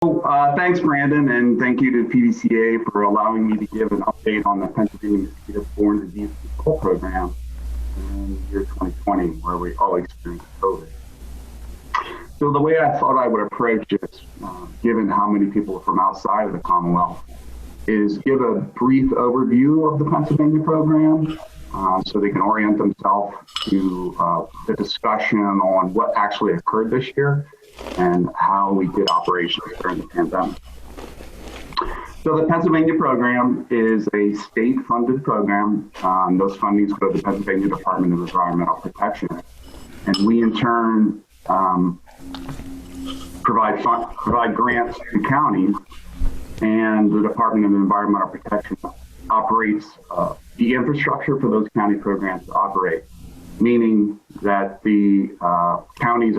Thanks, Brandon, and thank you to PDCA for allowing me to give an update on the Pennsylvania Mosquito-Borne Disease Control Program in year 2020, where we all experienced COVID. So the way I thought I would approach this, given how many people are from outside of the Commonwealth, is give a brief overview of the Pennsylvania program so they can orient themselves to the discussion on what actually occurred this year and how we did operations during the pandemic. So the Pennsylvania program is a state-funded program. Those fundings go to the Pennsylvania Department of Environmental Protection. And we in turn provide grants to counties, and the Department of Environmental Protection operates the infrastructure for those county programs to operate, meaning that the counties,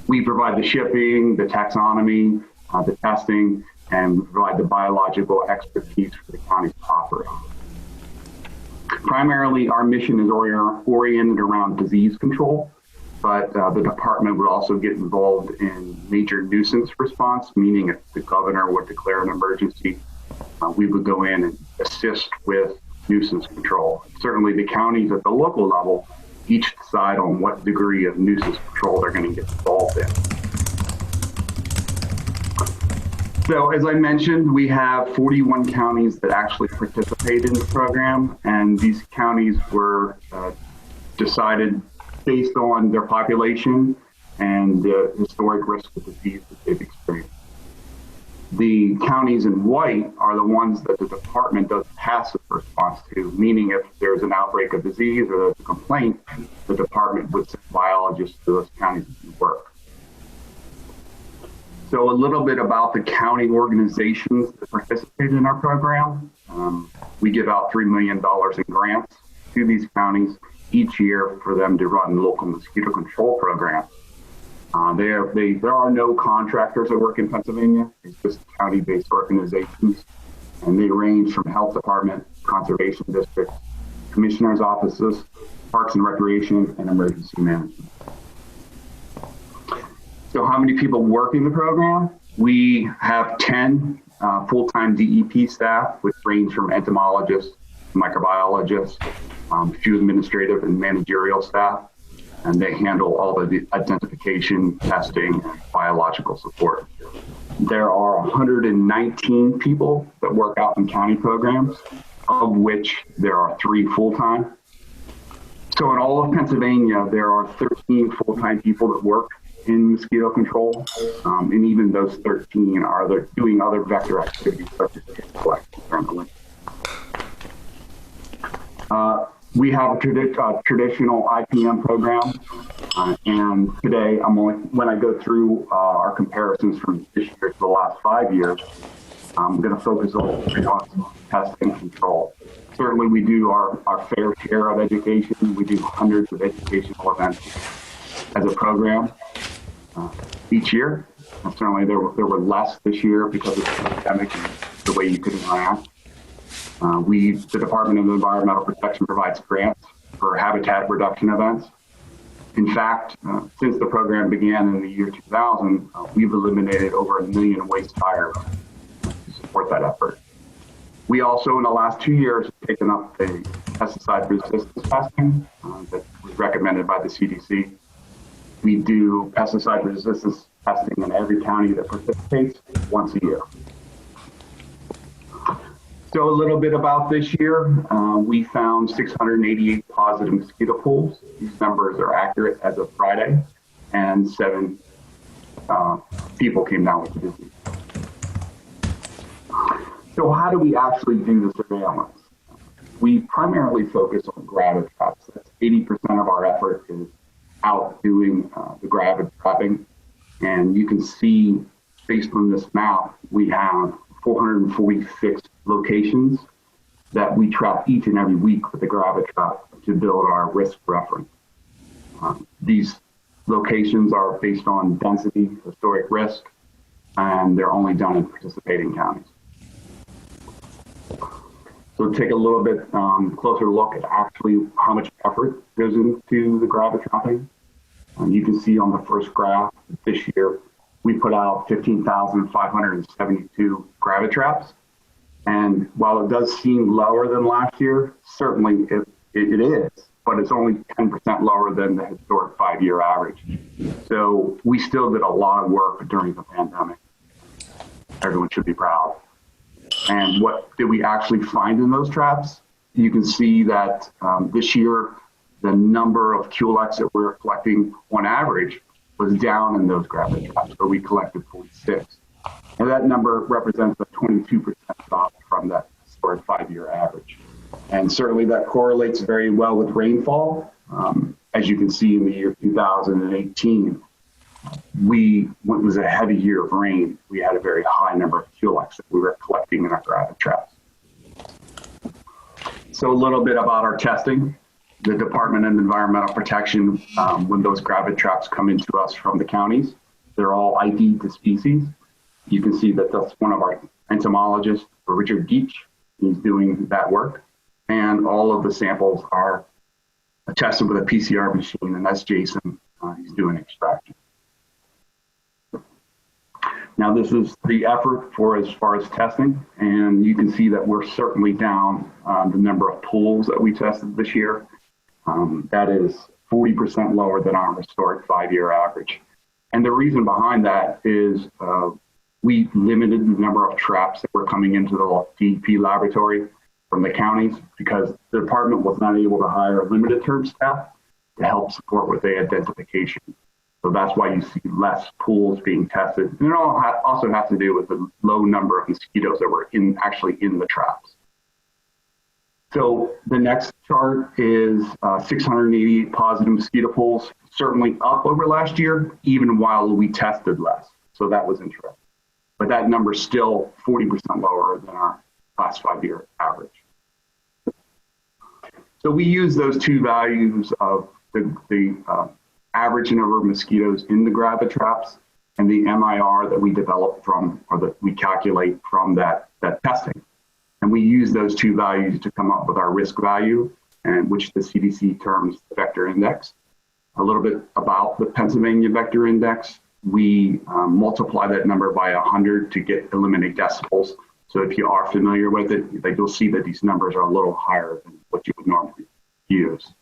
we provide the shipping, the taxonomy, the testing, and we provide the biological expertise for the counties to operate. Primarily, our mission is oriented around disease control, but the department would also get involved in major nuisance response, meaning if the governor would declare an emergency, we would go in and assist with nuisance control. Certainly the counties at the local level each decide on what degree of nuisance control they're going to get involved in. So as I mentioned, we have 41 counties that actually participate in the program, and these counties were decided based on their population and the historic risk of disease that they've experienced. The counties in white are the ones that the department does passive response to, meaning if there's an outbreak of disease or there's a complaint, the department would send biologists to those counties to do work. So a little bit about the county organizations that participate in our program. We give out $3 million in grants to these counties each year for them to run local mosquito control programs. There are no contractors that work in Pennsylvania. It's just county-based organizations, and they range from health department, conservation districts, commissioner's offices, parks and recreation, and emergency management. So how many people work in the program? We have 10 full-time DEP staff, which range from entomologists, microbiologists, a few administrative and managerial staff, and they handle all the identification, testing, and biological support. There are 119 people that work out in county programs, of which there are 3 full-time. So in all of Pennsylvania, there are 13 full-time people that work in mosquito control, and even those 13 are doing other vector activities such as tick collection during the winter. We have a traditional IPM program, and today when I go through our comparisons from this year to the last 5 years, I'm going to focus on testing and control. Certainly we do our fair share of education. We do hundreds of educational events as a program each year. And certainly there were less this year because of the pandemic and the way you could interact. The Department of Environmental Protection provides grants for habitat reduction events. In fact, since the program began in the year 2000, we've eliminated over 1 million waste fires to support that effort. We also, in the last 2 years, have taken up the pesticide resistance testing that was recommended by the CDC. We do pesticide resistance testing in every county that participates once a year. So a little bit about this year, we found 688 positive mosquito pools. These numbers are accurate as of Friday, and 7 people came down with the disease. So how do we actually do the surveillance? We primarily focus on gravid traps. That's 80% of our effort is out doing the gravid trapping. And you can see, based on this map, we have 446 locations that we trap each and every week with the gravid trap to build our risk reference. These locations are based on density, historic risk, and they're only done in participating counties. So take a little bit closer look at actually how much effort goes into the gravid trapping. You can see on the first graph this year, we put out 15,572 gravid traps. And while it does seem lower than last year, certainly it is, but it's only 10% lower than the historic 5-year average. So we still did a lot of work during the pandemic. Everyone should be proud. And what did we actually find in those traps? You can see that this year, the number of QLX that we're collecting on average was down in those gravid traps, where we collected 46. And that number represents a 22% drop from that historic 5-year average. And certainly that correlates very well with rainfall. As you can see in the year 2018, it was a heavy year of rain. We had a very high number of QLX that we were collecting in our gravid traps. So a little bit about our testing. The Department of Environmental Protection, when those gravid traps come into us from the counties, they're all ID'd to species. You can see that that's one of our entomologists, Richard Geach. He's doing that work. And all of the samples are tested with a PCR machine, and that's Jason. He's doing extraction. Now, this is the effort for as far as testing, and you can see that we're certainly down the number of pools that we tested this year. That is 40% lower than our historic 5-year average. And the reason behind that is we limited the number of traps that were coming into the DEP laboratory from the counties because the department was not able to hire limited term staff to help support with the identification. So that's why you see less pools being tested. And it also has to do with the low number of mosquitoes that were actually in the traps. So the next chart is 688 positive mosquito pools, certainly up over last year, even while we tested less. So that was interesting. But that number is still 40% lower than our last 5-year average. So we use those two values of the average number of mosquitoes in the gravid traps and the MIR that we develop from, or that we calculate from that testing. And we use those two values to come up with our risk value, and which the CDC terms vector index. A little bit about the Pennsylvania vector index. We multiply that number by 100 to eliminate decibels. So if you are familiar with it, you'll see that these numbers are a little higher than what you would normally use.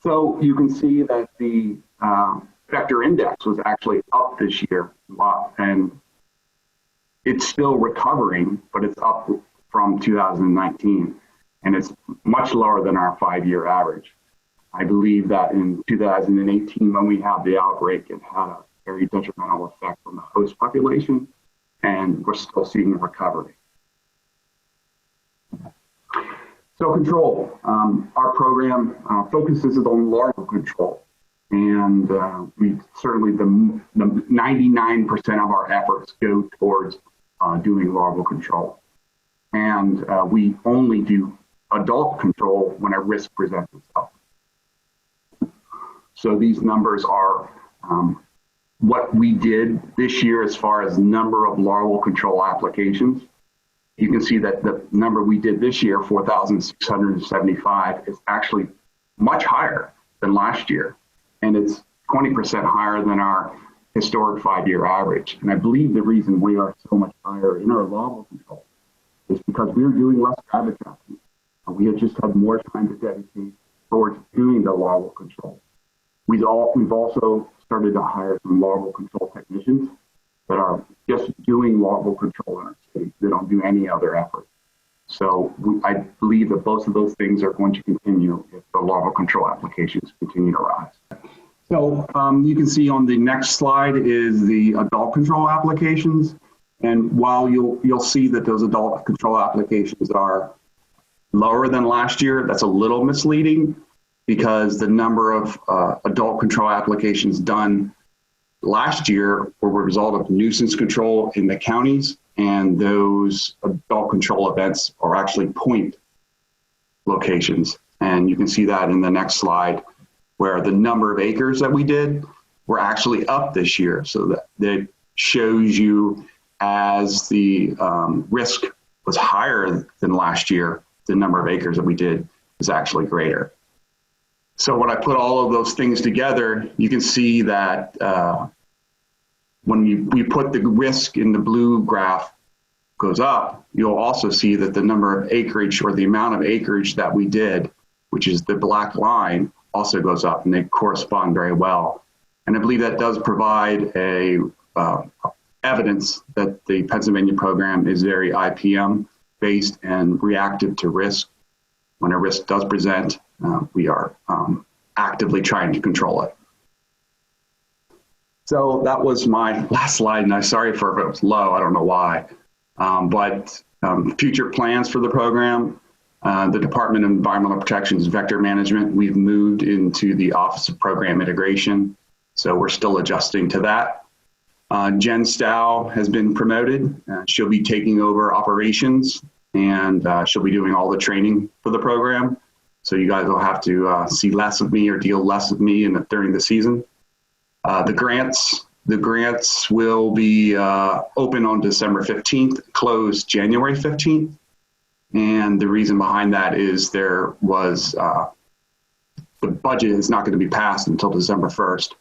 So you can see that the vector index was actually up this year, and it's still recovering, but it's up from 2019, and it's much lower than our 5-year average. I believe that in 2018, when we had the outbreak, it had a very detrimental effect on the host population, and we're still seeing a recovery. So control, our program focuses on larval control, and we certainly the 99% of our efforts go towards doing larval control, and we only do adult control when a risk presents itself. So these numbers are what we did this year as far as number of larval control applications. You can see that the number we did this year, 4,675, is actually much higher than last year. And it's 20% higher than our historic 5-year average. And I believe the reason we are so much higher in our larval control is because we are doing less gravid trapping. We have just had more time to dedicate towards doing the larval control. We've also started to hire some larval control technicians that are just doing larval control in our city. They don't do any other effort. So I believe that both of those things are going to continue if the larval control applications continue to rise. So you can see on the next slide is the adult control applications. And while you'll see that those adult control applications are lower than last year, that's a little misleading because the number of adult control applications done last year were a result of nuisance control in the counties, and those adult control events are actually point locations. And you can see that in the next slide, where the number of acres that we did were actually up this year. So that shows you as the risk was higher than last year, the number of acres that we did is actually greater. So when I put all of those things together, you can see that when we put the risk in the blue graph goes up, you'll also see that the number of acreage or the amount of acreage that we did, which is the black line, also goes up, and they correspond very well. And I believe that does provide a evidence that the Pennsylvania program is very IPM based and reactive to risk. When a risk does present, we are actively trying to control it. So that was my last slide, and I'm sorry for if it was low, I don't know why. But future plans for the program, the Department of Environmental Protection's vector management, we've moved into the Office of Program Integration, so we're still adjusting to that. Jen Stow has been promoted. She'll be taking over operations, and she'll be doing all the training for the program. So you guys will have to see less of me or deal less with me during the season. The grants will be open on December 15th, closed January 15th. And the reason behind that is there was, the budget is not going to be passed until December 1st.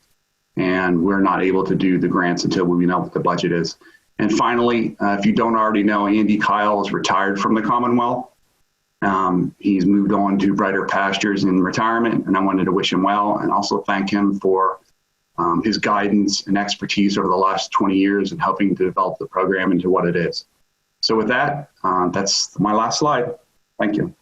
And we're not able to do the grants until we know what the budget is. And finally, if you don't already know, Andy Kyle is retired from the Commonwealth. He's moved on to brighter pastures in retirement, and I wanted to wish him well and also thank him for his guidance and expertise over the last 20 years in helping to develop the program into what it is. So with that, that's my last slide. Thank you.